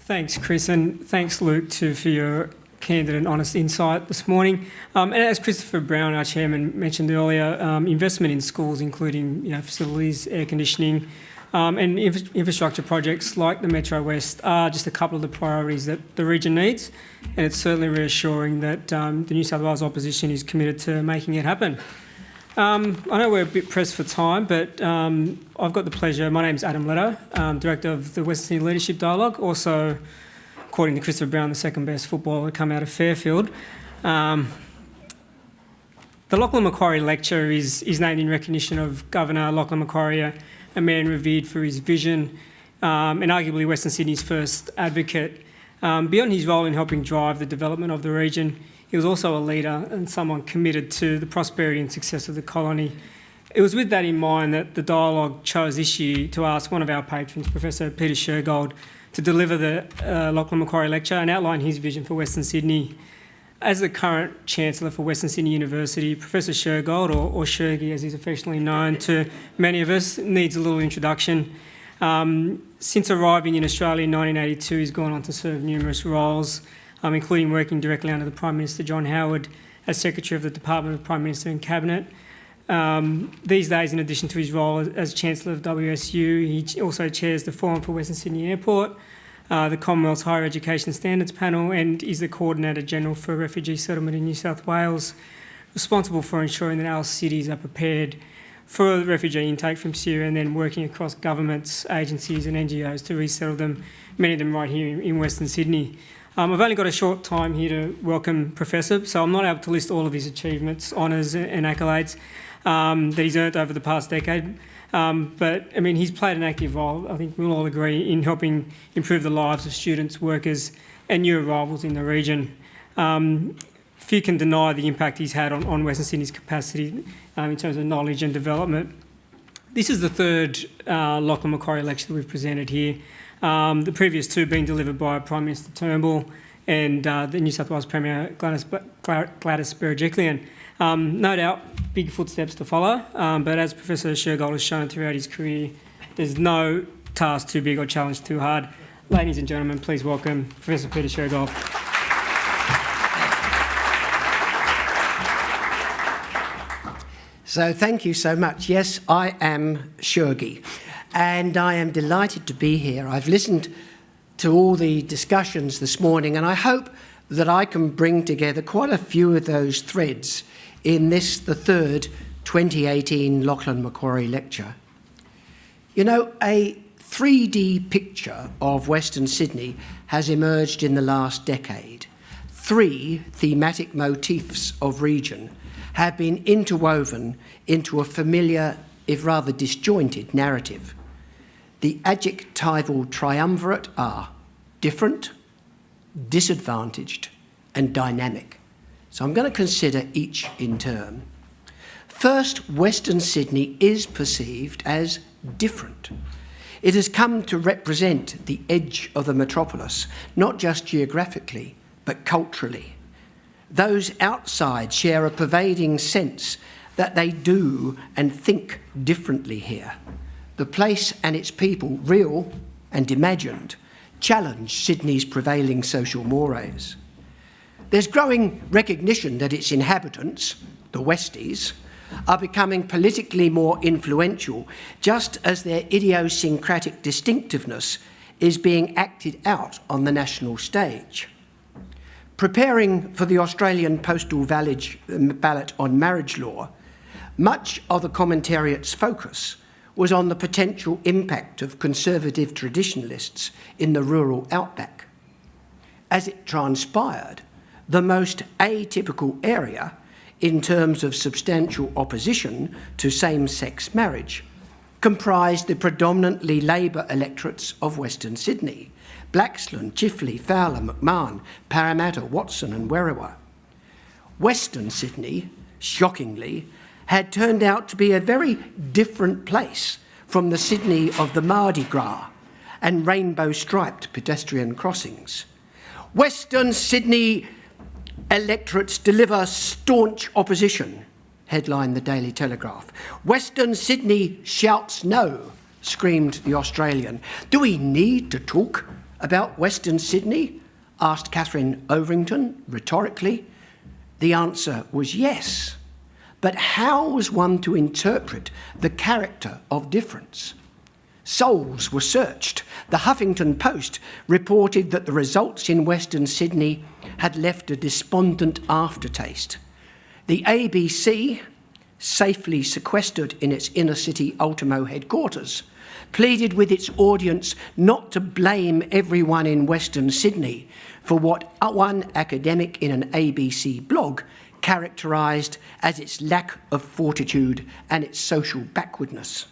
Thanks, Chris, and thanks, Luke, too, for your candid and honest insight this morning. And as Christopher Brown, our chairman, mentioned earlier, investment in schools, including facilities, air conditioning, and infrastructure projects like the Metro West are just a couple of the priorities that the region needs, and it's certainly reassuring that the New South Wales opposition is committed to making it happen. I know we're a bit pressed for time, but I've got the pleasure. My name's Adam Leto, Director of the Western Sydney Leadership Dialogue, also, according to Christopher Brown, the second best footballer to come out of Fairfield. The Lachlan Macquarie Lecture is named in recognition of Governor Lachlan Macquarie, a man revered for his vision and arguably Western Sydney's first advocate. Beyond his role in helping drive the development of the region, he was also a leader and someone committed to the prosperity and success of the colony. It was with that in mind that the dialogue chose this year to ask one of our patrons, Professor Peter Shergold, to deliver the Lachlan Macquarie Lecture and outline his vision for Western Sydney. As the current Chancellor for Western Sydney University, Professor Shergold, or Shergy as he's affectionately known to many of us, needs a little introduction. Since arriving in Australia in 1982, he's gone on to serve numerous roles, including working directly under the Prime Minister John Howard as Secretary of the Department of Prime Minister and Cabinet. These days, in addition to his role as Chancellor of WSU, he also chairs the Forum for Western Sydney Airport, the Commonwealth's Higher Education Standards Panel, and is the Coordinator General for Refugee Settlement in New South Wales, responsible for ensuring that our cities are prepared for refugee intake from Syria and then working across governments, agencies and NGOs to resettle them, many of them right here in Western Sydney. I've only got a short time here to welcome Professor, so I'm not able to list all of his achievements, honours and accolades that he's earned over the past decade. But, I mean, he's played an active role, I think we'll all agree, in helping improve the lives of students, workers and new arrivals in the region. Few can deny the impact he's had on Western Sydney's capacity in terms of knowledge and development. This is the third Lachlan Macquarie Lecture that we've presented here. The previous two being delivered by Prime Minister Turnbull and the New South Wales Premier Gladys Berejiklian. No doubt, big footsteps to follow, but as Professor Shergold has shown throughout his career, there's no task too big or challenge too hard. Ladies and gentlemen, please welcome Professor Peter Shergold. So thank you so much. Yes, I am Shergy, and I am delighted to be here. I've listened to all the discussions this morning, and I hope that I can bring together quite a few of those threads in this, the third 2018 Lachlan Macquarie Lecture. You know, a 3D picture of Western Sydney has emerged in the last decade. Three thematic motifs of region have been interwoven into a familiar, if rather disjointed, narrative. The adjectival triumvirate are different, disadvantaged and dynamic. So I'm going to consider each in turn. First, Western Sydney is perceived as different. It has come to represent the edge of the metropolis, not just geographically, but culturally. Those outside share a pervading sense that they do and think differently here. The place and its people, real and imagined, challenge Sydney's prevailing social mores. There's growing recognition that its inhabitants, the Westies, are becoming politically more influential, just as their idiosyncratic distinctiveness is being acted out on the national stage. Preparing for the Australian postal ballot on marriage law, much of the commentariat's focus was on the potential impact of conservative traditionalists in the rural outback. As it transpired, the most atypical area in terms of substantial opposition to same-sex marriage comprised the predominantly Labor electorates of Western Sydney: Lachlan, Chifley, Fowler, McMahon, Parramatta, Watson and Werriwa. Western Sydney, shockingly, had turned out to be a very different place from the Sydney of the Mardi Gras and rainbow-striped pedestrian crossings. Western Sydney electorates deliver staunch opposition, headlined the Daily Telegraph. Western Sydney shouts no, screamed the Australian. Do we need to talk About Western Sydney? Asked Catherine Overington rhetorically. The answer was yes. But how was one to interpret the character of difference? Souls were searched. The Huffington Post reported that the results in Western Sydney had left a despondent aftertaste. The ABC, safely sequestered in its inner city Ultimo headquarters, pleaded with its audience not to blame everyone in Western Sydney for what one academic in an ABC blog characterised as its lack of fortitude and its social backwardness.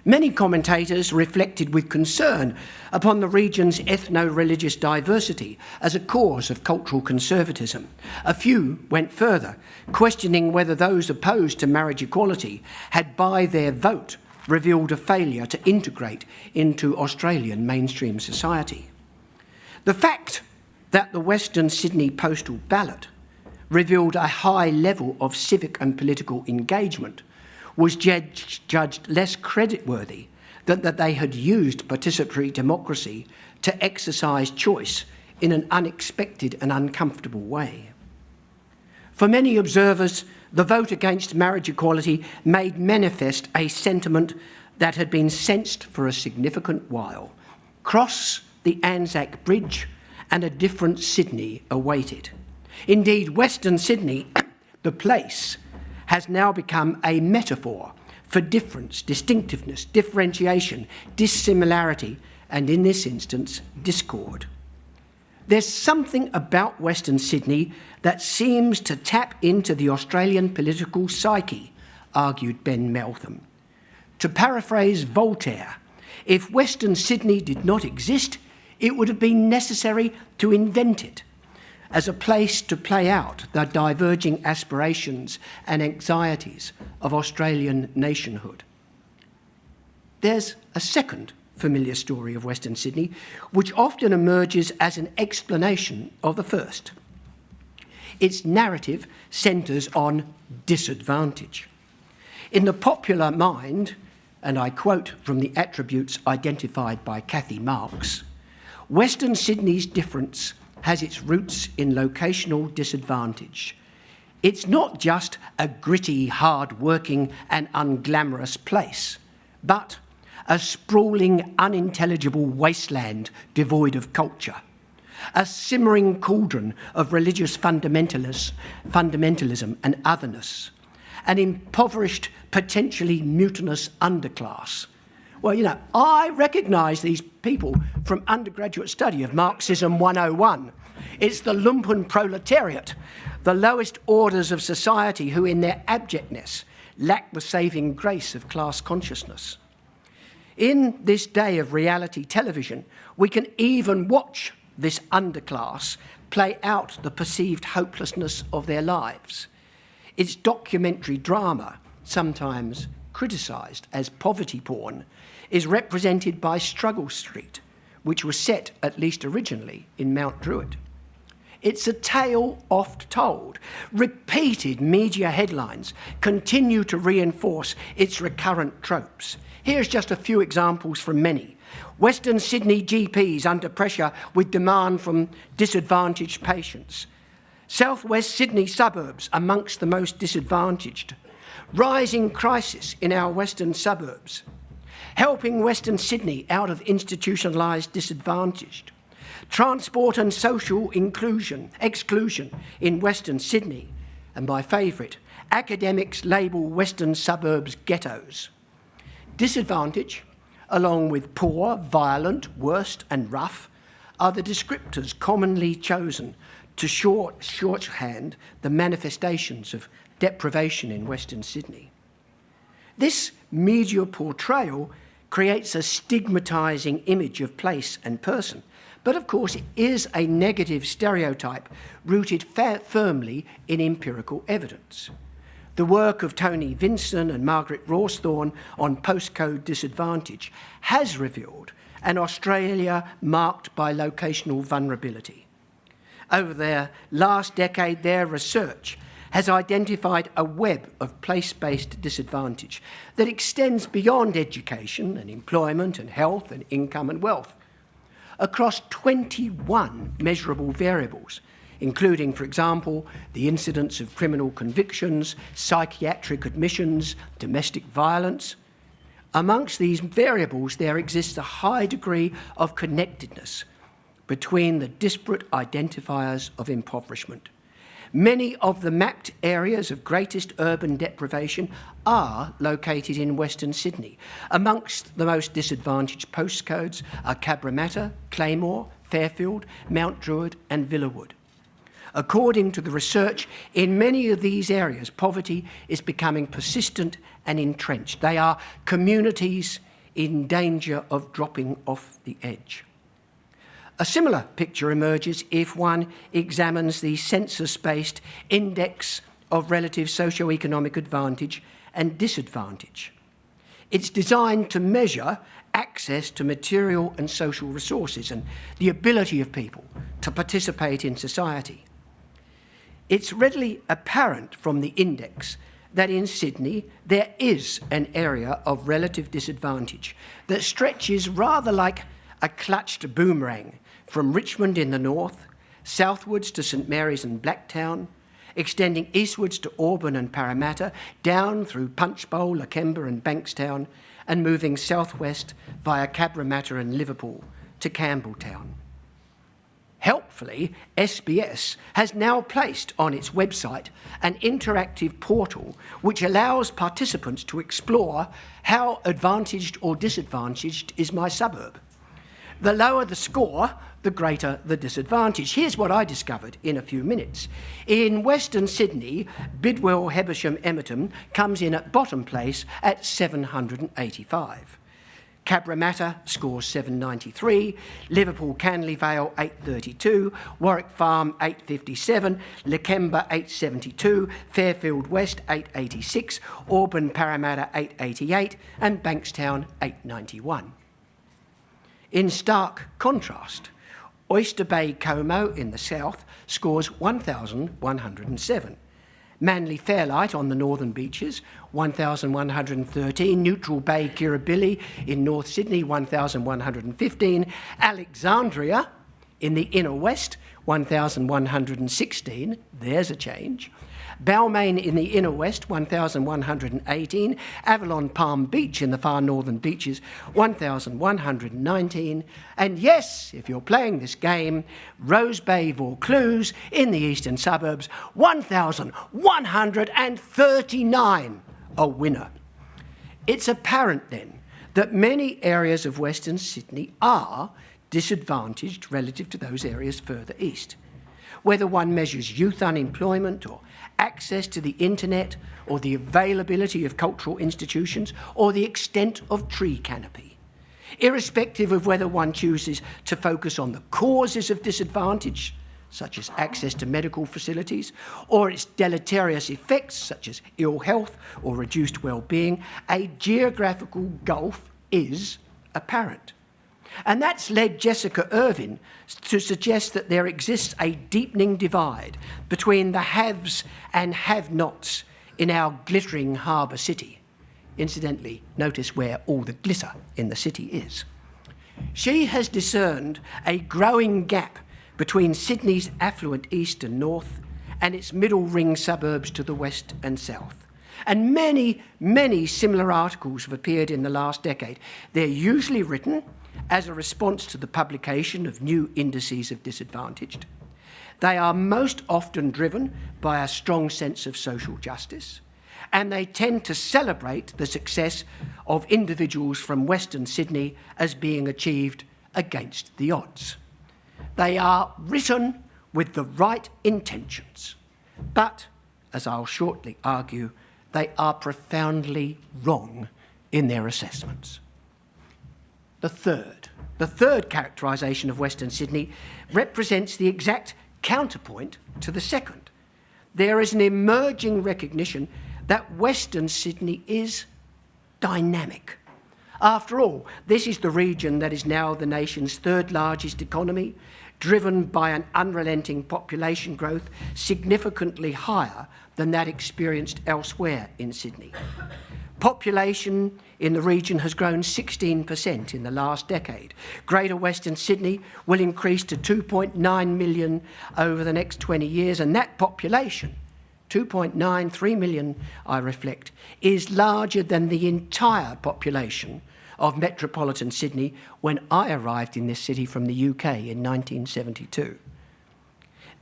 Many commentators reflected with concern upon the region's ethno-religious diversity as a cause of cultural conservatism. A few went further, questioning whether those opposed to marriage equality had, by their vote, revealed a failure to integrate into Australian mainstream society. The fact that the Western Sydney postal ballot revealed a high level of civic and political engagement was judged less creditworthy than that they had used participatory democracy to exercise choice in an unexpected and uncomfortable way. For many observers, the vote against marriage equality made manifest a sentiment that had been sensed for a significant while. Cross the Anzac Bridge and a different Sydney awaited. Indeed, Western Sydney, the place, has now become a metaphor for difference, distinctiveness, differentiation, dissimilarity, and in this instance, discord. There's something about Western Sydney that seems to tap into the Australian political psyche, argued Ben Meltham. To paraphrase Voltaire, if Western Sydney did not exist, it would have been necessary to invent it as a place to play out the diverging aspirations and anxieties of Australian nationhood. There's a second familiar story of Western Sydney, which often emerges as an explanation of the first. Its narrative centres on disadvantage. In the popular mind, and I quote from the attributes identified by Kathy Marks, Western Sydney's difference has its roots in locational disadvantage. It's not just a gritty, hard-working and unglamorous place, but a sprawling, unintelligible wasteland devoid of culture, a simmering cauldron of religious fundamentalism and otherness, an impoverished, potentially mutinous underclass. Well, I recognise these people from undergraduate study of Marxism 101. It's the lumpen proletariat, the lowest orders of society who in their abjectness lack the saving grace of class consciousness. In this day of reality television, we can even watch this underclass play out the perceived hopelessness of their lives. Its documentary drama, sometimes criticised as poverty porn, is represented by Struggle Street, which was set, at least originally, in Mount Druitt. It's a tale oft told. Repeated media headlines continue to reinforce its recurrent tropes. Here's just a few examples from many. Western Sydney GPs under pressure with demand from disadvantaged patients. Southwest Sydney suburbs amongst the most disadvantaged. Rising crisis in our western suburbs. Helping Western Sydney out of institutionalised disadvantaged. Transport and social exclusion in Western Sydney. And my favourite, academics label Western suburbs ghettos. Disadvantage, along with poor, violent, worst and rough, are the descriptors commonly chosen to shorthand the manifestations of deprivation in Western Sydney. This media portrayal creates a stigmatising image of place and person, but of course it is a negative stereotype rooted firmly in empirical evidence. The work of Tony Vinson and Margaret Rawsthorne on postcode disadvantage has revealed an Australia marked by locational vulnerability. Over their last decade, their research has identified a web of place-based disadvantage that extends beyond education and employment and health and income and wealth. across 21 measurable variables, including, for example, the incidence of criminal convictions, psychiatric admissions, domestic violence. Amongst these variables, there exists a high degree of connectedness between the disparate identifiers of impoverishment. Many of the mapped areas of greatest urban deprivation are located in Western Sydney. Amongst the most disadvantaged postcodes are Cabramatta, Claymore, Fairfield, Mount Druitt and Villawood. According to the research, in many of these areas, poverty is becoming persistent and entrenched. They are communities in danger of dropping off the edge. A similar picture emerges if one examines the census-based Index of Relative Socioeconomic Advantage and Disadvantage. It's designed to measure access to material and social resources and the ability of people to participate in society. It's readily apparent from the index that in Sydney there is an area of relative disadvantage that stretches rather like a clutched boomerang from Richmond in the north, southwards to St Mary's and Blacktown, extending eastwards to Auburn and Parramatta, down through Punchbowl, Lakemba and Bankstown, and moving southwest via Cabramatta and Liverpool to Campbelltown. Helpfully, SBS has now placed on its website an interactive portal which allows participants to explore how advantaged or disadvantaged is my suburb. The lower the score, the greater the disadvantage. Here's what I discovered in a few minutes. In Western Sydney, Bidwell, Hebersham, Emerton comes in at bottom place at 785. Cabramatta scores 793, Liverpool Canley Vale 832, Warwick Farm 857, Lakemba 872, Fairfield West 886, Auburn Parramatta 888 and Bankstown 891. In stark contrast, Oyster Bay Como in the south scores 1,107. Manly Fairlight on the northern beaches, 1,113. Neutral Bay Kirribilli in North Sydney, 1,115. Alexandria in the inner west, 1,116. There's a change. Balmain in the inner west, 1,118. Avalon Palm Beach in the far northern beaches, 1,119. And yes, if you're playing this game, Rose Bay Vaucluse in the eastern suburbs, 1,139, a winner. It's apparent then that many areas of Western Sydney are disadvantaged relative to those areas further east. Whether one measures youth unemployment or access to the internet or the availability of cultural institutions or the extent of tree canopy. Irrespective of whether one chooses to focus on the causes of disadvantage, such as access to medical facilities, or its deleterious effects, such as ill health or reduced well-being, a geographical gulf is apparent. And that's led Jessica Irvin to suggest that there exists a deepening divide between the haves and have-nots in our glittering harbour city. Incidentally, notice where all the glitter in the city is. She has discerned a growing gap between Sydney's affluent east and north and its middle ring suburbs to the west and south. And many, many similar articles have appeared in the last decade. They're usually written as a response to the publication of new indices of disadvantaged. They are most often driven by a strong sense of social justice, and they tend to celebrate the success of individuals from Western Sydney as being achieved against the odds. They are written with the right intentions, but, as I'll shortly argue, they are profoundly wrong in their assessments. The third characterisation of Western Sydney represents the exact counterpoint to the second. There is an emerging recognition that Western Sydney is dynamic. After all, this is the region that is now the nation's third largest economy, driven by an unrelenting population growth significantly higher than that experienced elsewhere in Sydney. Population in the region has grown 16% in the last decade. Greater Western Sydney will increase to 2.9 million over the next 20 years, and that population, 2.93 million, I reflect, is larger than the entire population of metropolitan Sydney when I arrived in this city from the UK in 1972.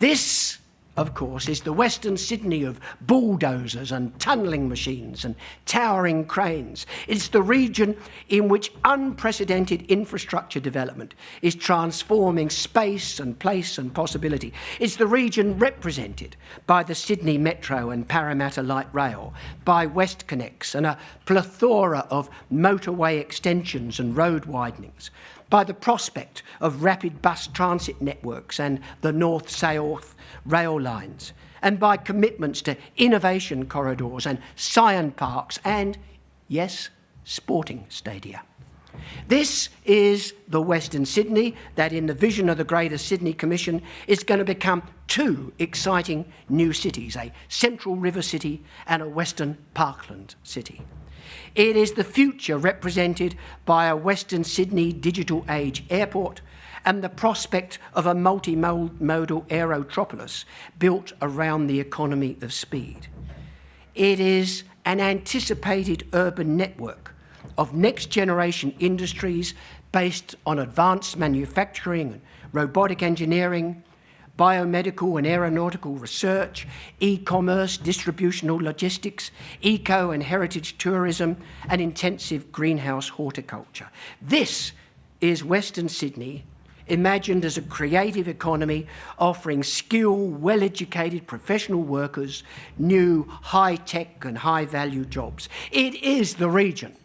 This, of course, is the Western Sydney of bulldozers and tunnelling machines and towering cranes. It's the region in which unprecedented infrastructure development is transforming space and place and possibility. It's the region represented by the Sydney Metro and Parramatta Light Rail, by WestConnex and a plethora of motorway extensions and road widenings, by the prospect of rapid bus transit networks and the north-south rail lines, and by commitments to innovation corridors and science parks and, yes, sporting stadia. This is the Western Sydney that, in the vision of the Greater Sydney Commission, is going to become two exciting new cities, a Central River City and a Western Parkland City. It is the future represented by a Western Sydney digital age airport and the prospect of a multimodal aerotropolis built around the economy of speed. It is an anticipated urban network of next-generation industries based on advanced manufacturing and robotic engineering, biomedical and aeronautical research, e-commerce, distributional logistics, eco and heritage tourism, and intensive greenhouse horticulture. This is Western Sydney, imagined as a creative economy offering skilled, well-educated professional workers new high-tech and high-value jobs. It is the region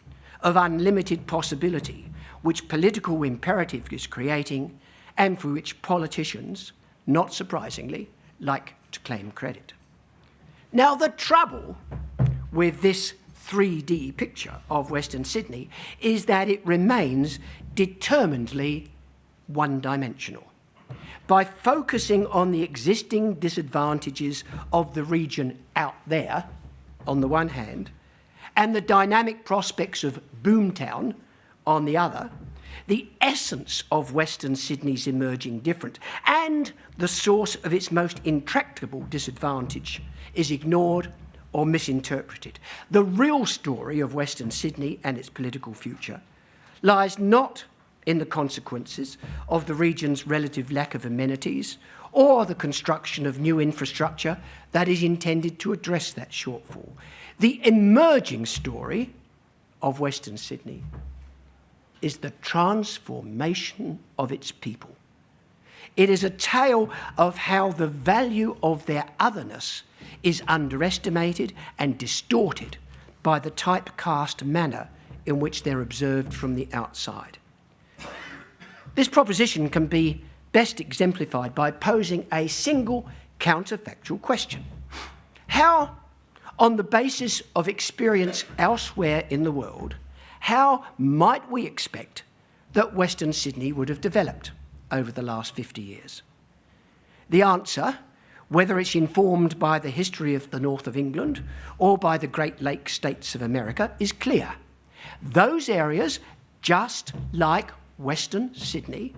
of unlimited possibility which political imperative is creating and for which politicians, not surprisingly, like to claim credit. Now, the trouble with this 3D picture of Western Sydney is that it remains determinedly one-dimensional. By focusing on the existing disadvantages of the region out there, on the one hand, and the dynamic prospects of boomtown on the other, the essence of Western Sydney's emerging difference and the source of its most intractable disadvantage is ignored or misinterpreted. The real story of Western Sydney and its political future lies not in the consequences of the region's relative lack of amenities or the construction of new infrastructure that is intended to address that shortfall. The emerging story of Western Sydney is the transformation of its people. It is a tale of how the value of their otherness is underestimated and distorted by the typecast manner in which they're observed from the outside. This proposition can be best exemplified by posing a single counterfactual question. How, on the basis of experience elsewhere in the world, how might we expect that Western Sydney would have developed over the last 50 years? The answer, whether it's informed by the history of the north of England or by the Great Lakes states of America, is clear. Those areas, just like Western Sydney,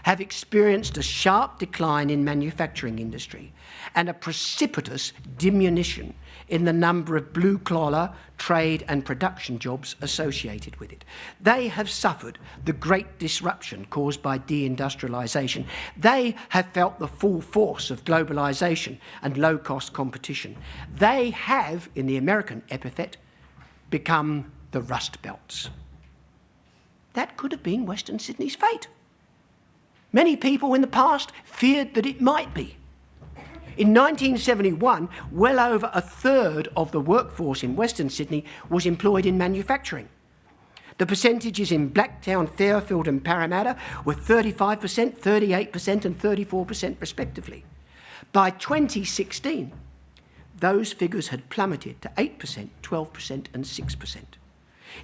have experienced a sharp decline in manufacturing industry and a precipitous diminution in the number of blue-collar trade and production jobs associated with it. They have suffered the great disruption caused by deindustrialisation. They have felt the full force of globalisation and low-cost competition. They have, in the American epithet, become the Rust Belts. That could have been Western Sydney's fate. Many people in the past feared that it might be. In 1971, well over a third of the workforce in Western Sydney was employed in manufacturing. The percentages in Blacktown, Fairfield and Parramatta were 35%, 38% and 34% respectively. By 2016, those figures had plummeted to 8%, 12% and 6%.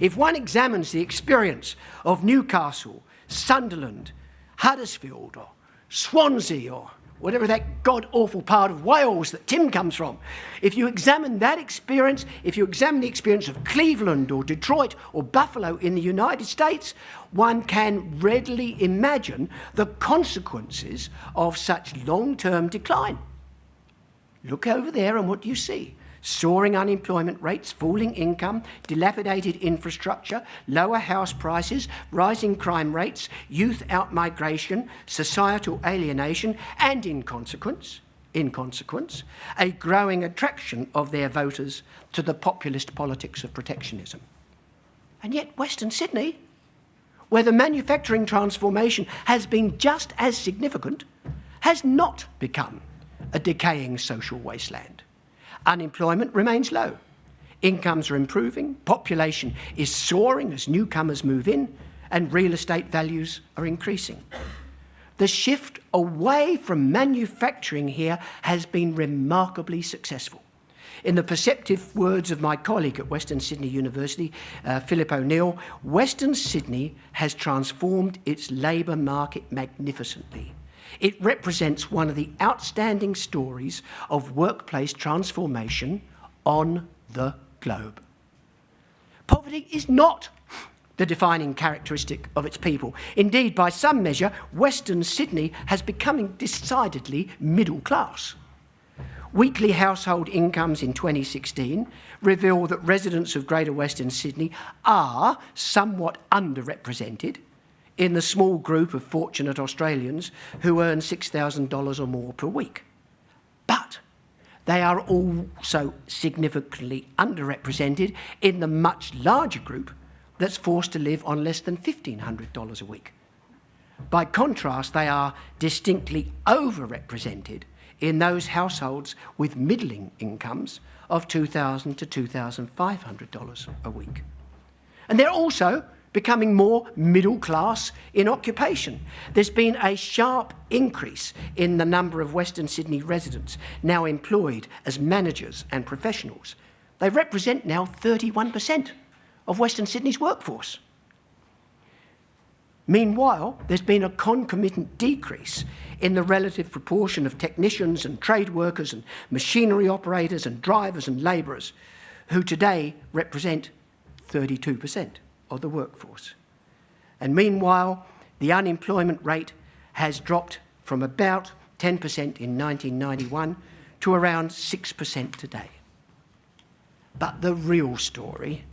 If one examines the experience of Newcastle, Sunderland, Huddersfield or Swansea or whatever that god-awful part of Wales that Tim comes from, if you examine that experience, if you examine the experience of Cleveland or Detroit or Buffalo in the United States, one can readily imagine the consequences of such long-term decline. Look over there and what do you see? Soaring unemployment rates, falling income, dilapidated infrastructure, lower house prices, rising crime rates, youth outmigration, societal alienation, and in consequence, a growing attraction of their voters to the populist politics of protectionism. And yet Western Sydney, where the manufacturing transformation has been just as significant, has not become a decaying social wasteland. Unemployment remains low. Incomes are improving, population is soaring as newcomers move in, and real estate values are increasing. The shift away from manufacturing here has been remarkably successful. In the perceptive words of my colleague at Western Sydney University, Philip O'Neill, Western Sydney has transformed its labour market magnificently. It represents one of the outstanding stories of workplace transformation on the globe. Poverty is not the defining characteristic of its people. Indeed, by some measure, Western Sydney has become decidedly middle class. Weekly household incomes in 2016 reveal that residents of Greater Western Sydney are somewhat underrepresented in the small group of fortunate Australians who earn $6,000 or more per week. But they are also significantly underrepresented in the much larger group that's forced to live on less than $1,500 a week. By contrast, they are distinctly overrepresented in those households with middling incomes of $2,000 to $2,500 a week. And they're also becoming more middle class in occupation. There's been a sharp increase in the number of Western Sydney residents now employed as managers and professionals. They represent now 31% of Western Sydney's workforce. Meanwhile, there's been a concomitant decrease in the relative proportion of technicians and trade workers and machinery operators and drivers and labourers, who today represent 32% of the workforce. And meanwhile, the unemployment rate has dropped from about 10% in 1991 to around 6% today. But the real story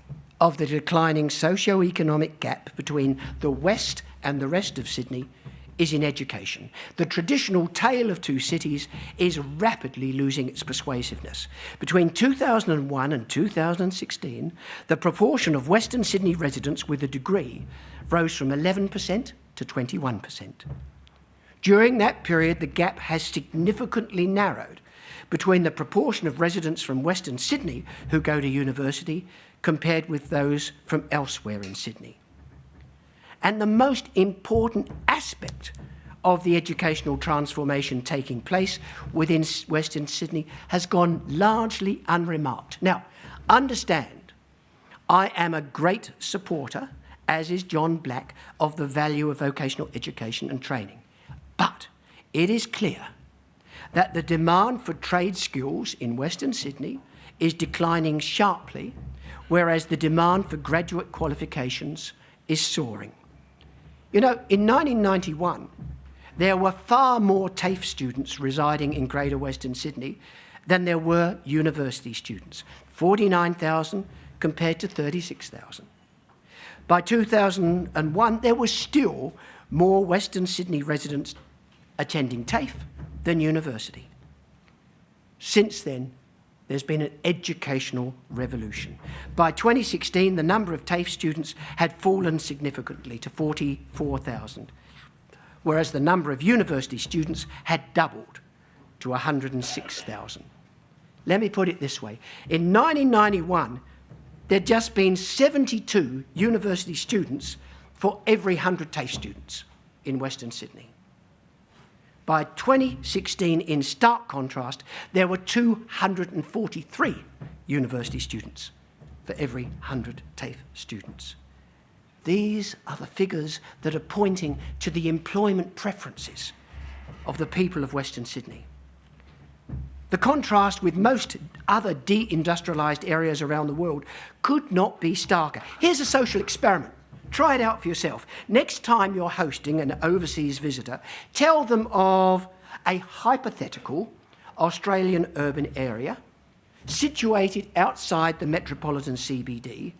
of the declining socio-economic gap between the West and the rest of Sydney is in education. The traditional tale of two cities is rapidly losing its persuasiveness. Between 2001 and 2016, the proportion of Western Sydney residents with a degree rose from 11% to 21%. During that period, the gap has significantly narrowed between the proportion of residents from Western Sydney who go to university compared with those from elsewhere in Sydney. And the most important aspect of the educational transformation taking place within Western Sydney has gone largely unremarked. Now, understand, I am a great supporter, as is John Black, of the value of vocational education and training. But it is clear that the demand for trade skills in Western Sydney is declining sharply, whereas the demand for graduate qualifications is soaring. You know, in 1991, there were far more TAFE students residing in Greater Western Sydney than there were university students, 49,000 compared to 36,000. By 2001, there were still more Western Sydney residents attending TAFE than university. Since then, there's been an educational revolution. By 2016, the number of TAFE students had fallen significantly to 44,000, whereas the number of university students had doubled to 106,000. Let me put it this way. In 1991, there'd just been 72 university students for every 100 TAFE students in Western Sydney. By 2016, in stark contrast, there were 243 university students for every 100 TAFE students. These are the figures that are pointing to the employment preferences of the people of Western Sydney. The contrast with most other deindustrialised areas around the world could not be starker. Here's a social experiment. Try it out for yourself. Next time you're hosting an overseas visitor, tell them of a hypothetical Australian urban area situated outside the metropolitan CBD,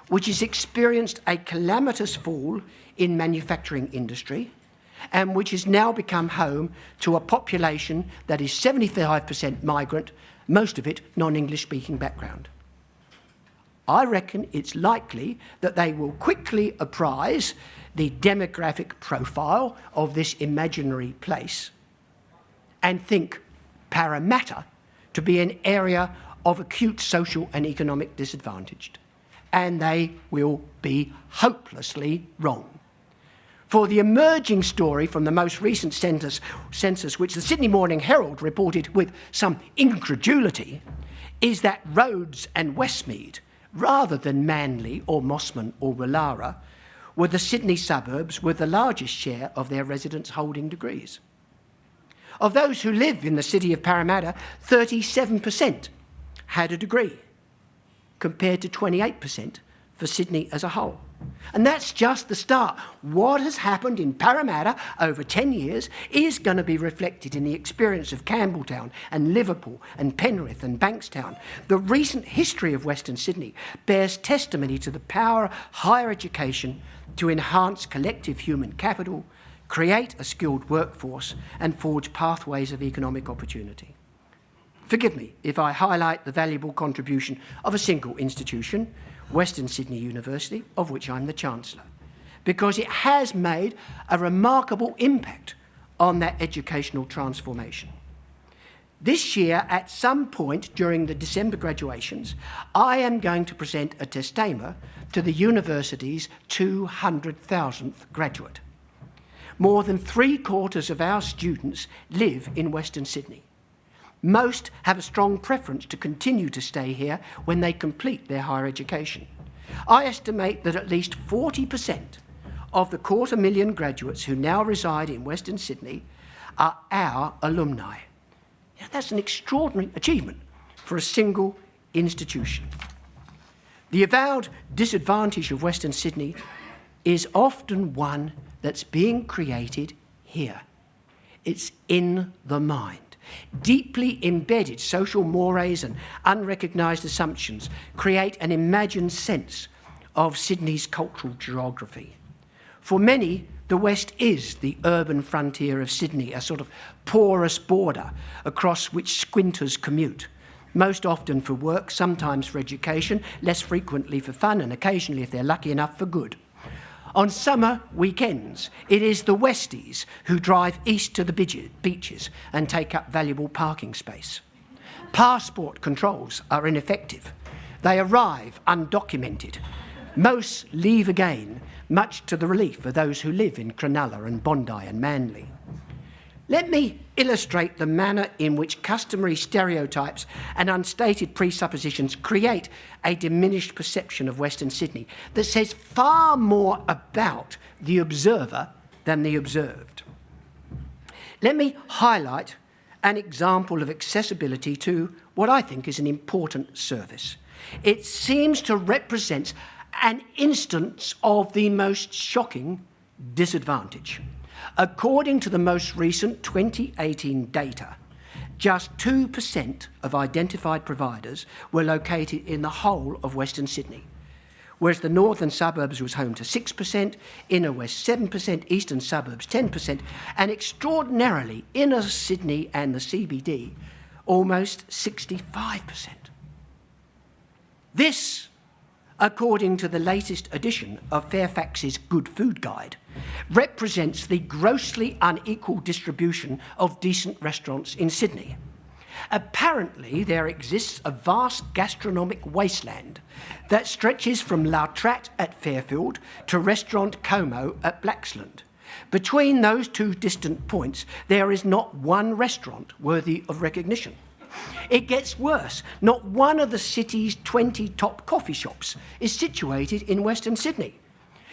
which has experienced a calamitous fall in manufacturing industry and which has now become home to a population that is 75% migrant, most of it non-English speaking background. I reckon it's likely that they will quickly apprise the demographic profile of this imaginary place and think Parramatta to be an area of acute social and economic disadvantage. And they will be hopelessly wrong. For the emerging story from the most recent census, which the Sydney Morning Herald reported with some incredulity, is that Rhodes and Westmead, rather than Manly or Mosman or Willara, were the Sydney suburbs with the largest share of their residents holding degrees. Of those who live in the city of Parramatta, 37% had a degree, compared to 28% for Sydney as a whole. And that's just the start. What has happened in Parramatta over 10 years is going to be reflected in the experience of Campbelltown and Liverpool and Penrith and Bankstown. The recent history of Western Sydney bears testimony to the power of higher education to enhance collective human capital, create a skilled workforce, and forge pathways of economic opportunity. Forgive me if I highlight the valuable contribution of a single institution, Western Sydney University, of which I'm the Chancellor, because it has made a remarkable impact on that educational transformation. This year, at some point during the December graduations, I am going to present a testama to the university's 200,000th graduate. More than 3/4 of our students live in Western Sydney. Most have a strong preference to continue to stay here when they complete their higher education. I estimate that at least 40% of the 250,000 graduates who now reside in Western Sydney are our alumni. Now, that's an extraordinary achievement for a single institution. The avowed disadvantage of Western Sydney is often one that's being created here. It's in the mind. Deeply embedded social mores and unrecognised assumptions create an imagined sense of Sydney's cultural geography. For many, the West is the urban frontier of Sydney, a sort of porous border across which squinters commute, most often for work, sometimes for education, less frequently for fun, and occasionally, if they're lucky enough, for good. On summer weekends, it is the Westies who drive east to the beaches and take up valuable parking space. Passport controls are ineffective. They arrive undocumented. Most leave again, much to the relief of those who live in Cronulla and Bondi and Manly. Let me illustrate the manner in which customary stereotypes and unstated presuppositions create a diminished perception of Western Sydney that says far more about the observer than the observed. Let me highlight an example of accessibility to what I think is an important service. It seems to represent an instance of the most shocking disadvantage. According to the most recent 2018 data, just 2% of identified providers were located in the whole of Western Sydney, whereas the northern suburbs was home to 6%, inner west 7%, eastern suburbs 10%, and extraordinarily, inner Sydney and the CBD, almost 65%. This, according to the latest edition of Fairfax's Good Food Guide, represents the grossly unequal distribution of decent restaurants in Sydney. Apparently, there exists a vast gastronomic wasteland that stretches from La Tratte at Fairfield to Restaurant Como at Blaxland. Between those two distant points, there is not one restaurant worthy of recognition. It gets worse. Not one of the city's 20 top coffee shops is situated in Western Sydney.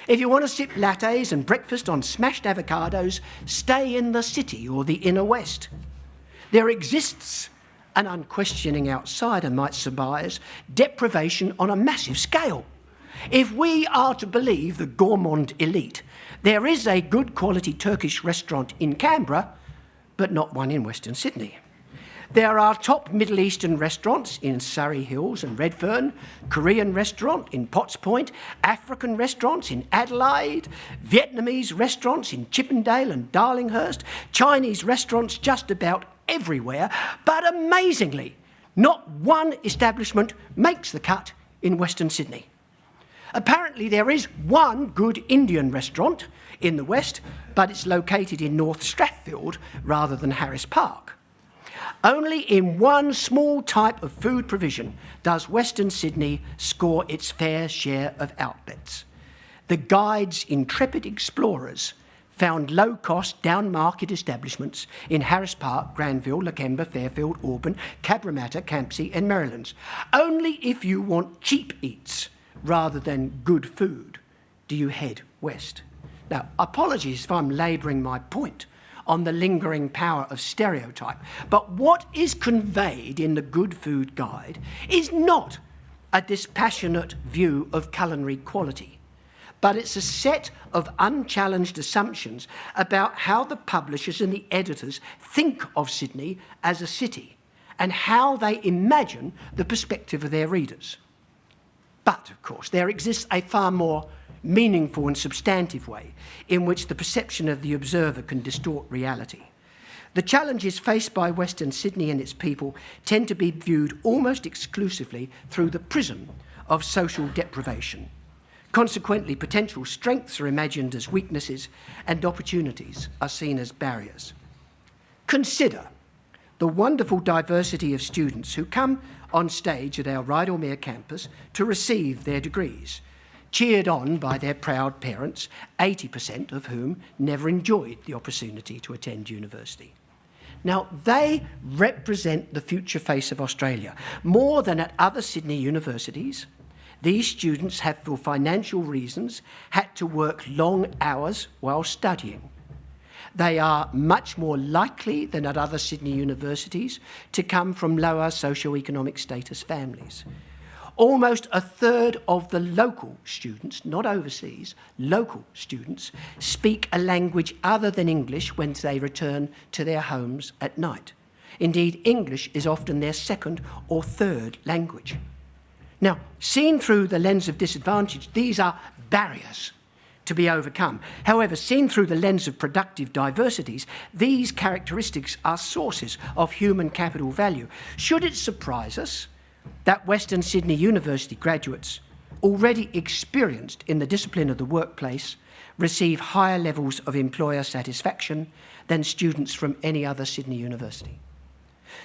If you want to sip lattes and breakfast on smashed avocados, stay in the city or the inner west. There exists, an unquestioning outsider might surmise, deprivation on a massive scale. If we are to believe the gourmand elite, there is a good quality Turkish restaurant in Canberra, but not one in Western Sydney. There are top Middle Eastern restaurants in Surrey Hills and Redfern, Korean restaurant in Potts Point, African restaurants in Adelaide, Vietnamese restaurants in Chippendale and Darlinghurst, Chinese restaurants just about everywhere, but amazingly, not one establishment makes the cut in Western Sydney. Apparently there is one good Indian restaurant in the west, but it's located in North Strathfield rather than Harris Park. Only in one small type of food provision does Western Sydney score its fair share of outlets. The Guide's intrepid explorers found low-cost, down-market establishments in Harris Park, Granville, Lakemba, Fairfield, Auburn, Cabramatta, Campsie and Merrylands. Only if you want cheap eats rather than good food do you head west. Now, apologies if I'm labouring my point on the lingering power of stereotype, but what is conveyed in the Good Food Guide is not a dispassionate view of culinary quality, but it's a set of unchallenged assumptions about how the publishers and the editors think of Sydney as a city and how they imagine the perspective of their readers. But, of course, there exists a far more meaningful and substantive way in which the perception of the observer can distort reality. The challenges faced by Western Sydney and its people tend to be viewed almost exclusively through the prism of social deprivation. Consequently, potential strengths are imagined as weaknesses and opportunities are seen as barriers. Consider the wonderful diversity of students who come on stage at our Rydalmere campus to receive their degrees, cheered on by their proud parents, 80% of whom never enjoyed the opportunity to attend university. Now, they represent the future face of Australia. More than at other Sydney universities, these students have, for financial reasons, had to work long hours while studying. They are much more likely than at other Sydney universities to come from lower socioeconomic status families. Almost a third of the local students, not overseas, local students, speak a language other than English when they return to their homes at night. Indeed, English is often their second or third language. Now, seen through the lens of disadvantage, these are barriers to be overcome. However, seen through the lens of productive diversities, these characteristics are sources of human capital value. Should it surprise us that Western Sydney University graduates, already experienced in the discipline of the workplace, receive higher levels of employer satisfaction than students from any other Sydney university?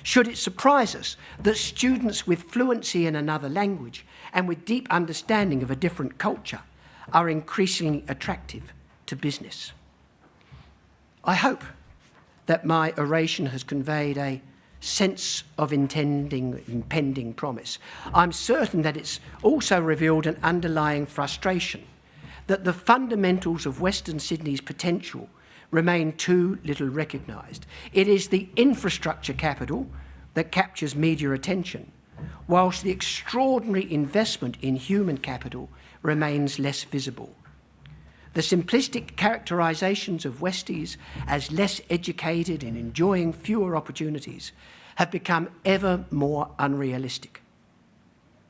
Should it surprise us that students with fluency in another language and with deep understanding of a different culture are increasingly attractive to business? I hope that my oration has conveyed a sense of impending promise. I'm certain that it's also revealed an underlying frustration that the fundamentals of Western Sydney's potential remain too little recognised. It is the infrastructure capital that captures media attention, whilst the extraordinary investment in human capital remains less visible. The simplistic characterisations of Westies as less educated and enjoying fewer opportunities have become ever more unrealistic.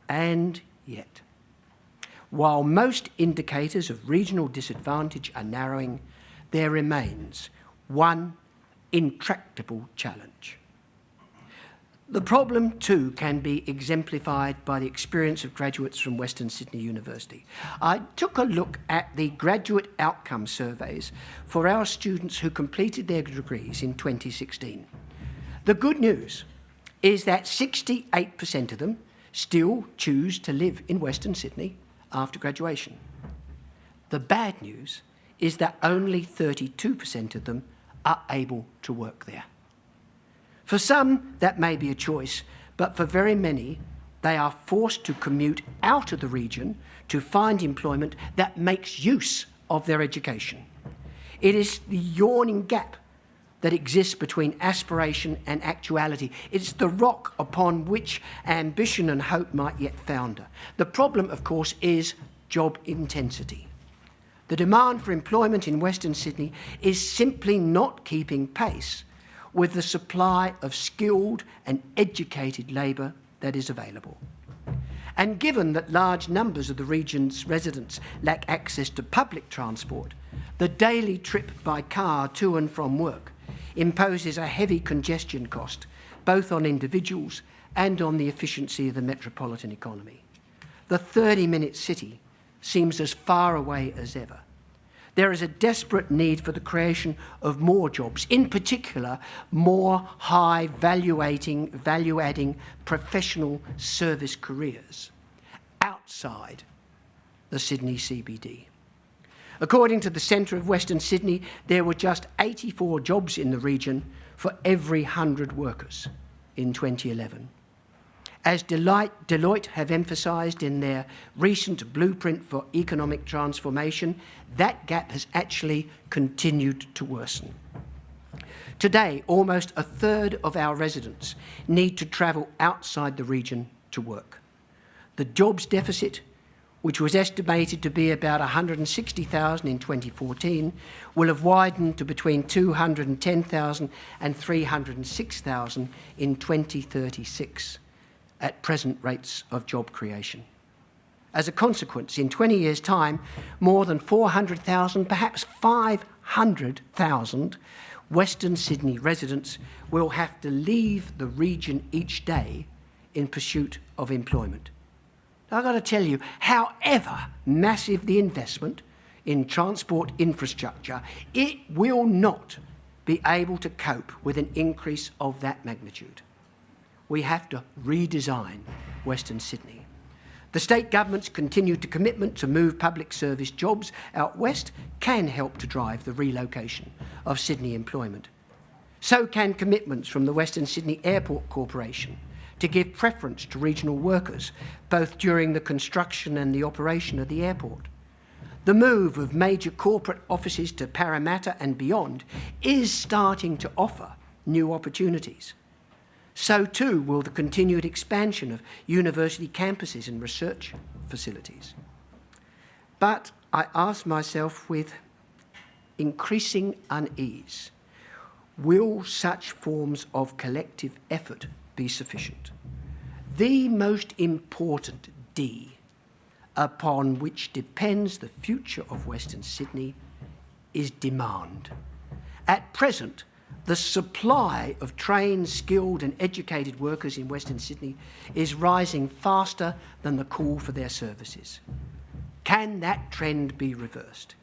And yet, while most indicators of regional disadvantage are narrowing, there remains one intractable challenge. The problem, too, can be exemplified by the experience of graduates from Western Sydney University. I took a look at the graduate outcome surveys for our students who completed their degrees in 2016. The good news is that 68% of them still choose to live in Western Sydney after graduation. The bad news is that only 32% of them are able to work there. For some, that may be a choice, but for very many, They are forced to commute out of the region to find employment that makes use of their education. It is the yawning gap that exists between aspiration and actuality. It's the rock upon which ambition and hope might yet founder. The problem, of course, is job intensity. The demand for employment in Western Sydney is simply not keeping pace with the supply of skilled and educated labour that is available. And given that large numbers of the region's residents lack access to public transport, the daily trip by car to and from work imposes a heavy congestion cost, both on individuals and on the efficiency of the metropolitan economy. The 30-minute city seems as far away as ever. There is a desperate need for the creation of more jobs, in particular, more high value-adding professional service careers outside the Sydney CBD. According to the Centre of Western Sydney, there were just 84 jobs in the region for every 100 workers in 2011. As Deloitte have emphasised in their recent blueprint for economic transformation, that gap has actually continued to worsen. Today, almost a third of our residents need to travel outside the region to work. The jobs deficit, which was estimated to be about 160,000 in 2014, will have widened to between 210,000 and 306,000 in 2036 at present rates of job creation. As a consequence, in 20 years' time, more than 400,000, perhaps 500,000 Western Sydney residents will have to leave the region each day in pursuit of employment. I've got to tell you, however massive the investment in transport infrastructure, it will not be able to cope with an increase of that magnitude. We have to redesign Western Sydney. The state government's continued commitment to move public service jobs out west can help to drive the relocation of Sydney employment. So can commitments from the Western Sydney Airport Corporation to give preference to regional workers, both during the construction and the operation of the airport. The move of major corporate offices to Parramatta and beyond is starting to offer new opportunities. So too will the continued expansion of university campuses and research facilities. But I ask myself with increasing unease, will such forms of collective effort be sufficient? The most important D upon which depends the future of Western Sydney is demand. At present, the supply of trained, skilled and educated workers in Western Sydney is rising faster than the call for their services. Can that trend be reversed?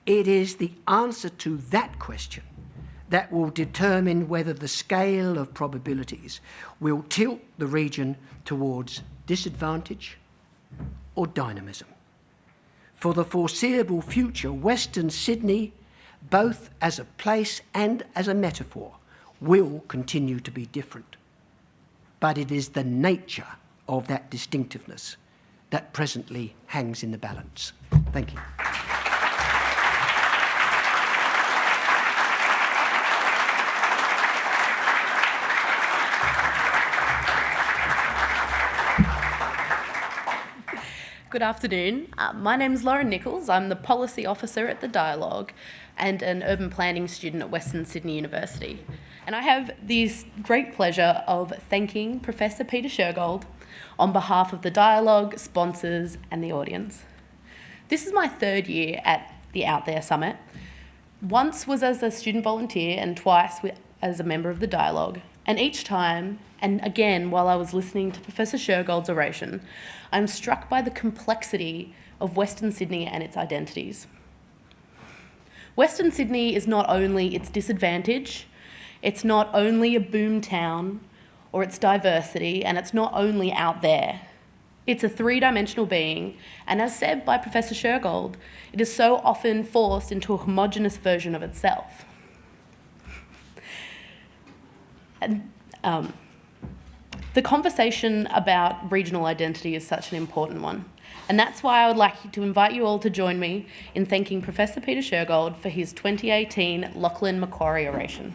It is the answer to that question that will determine whether the scale of probabilities will tilt the region towards disadvantage or dynamism. For the foreseeable future, Western Sydney, both as a place and as a metaphor, will continue to be different. But it is the nature of that distinctiveness that presently hangs in the balance. Thank you. Good afternoon. My name is Lauren Nichols. I'm the Policy Officer at the Dialogue and an Urban Planning student at Western Sydney University. And I have the great pleasure of thanking Professor Peter Shergold on behalf of the Dialogue, sponsors and the audience. This is my third year at the Out There Summit. Once was as a student volunteer and twice as a member of the Dialogue. And each time, and again while I was listening to Professor Shergold's oration, I'm struck by the complexity of Western Sydney and its identities. Western Sydney is not only its disadvantage, it's not only a boom town or its diversity, and it's not only out there. It's a three-dimensional being, and as said by Professor Shergold, it is so often forced into a homogenous version of itself. The conversation about regional identity is such an important one. And that's why I would like to invite you all to join me in thanking Professor Peter Shergold for his 2018 Lachlan Macquarie oration.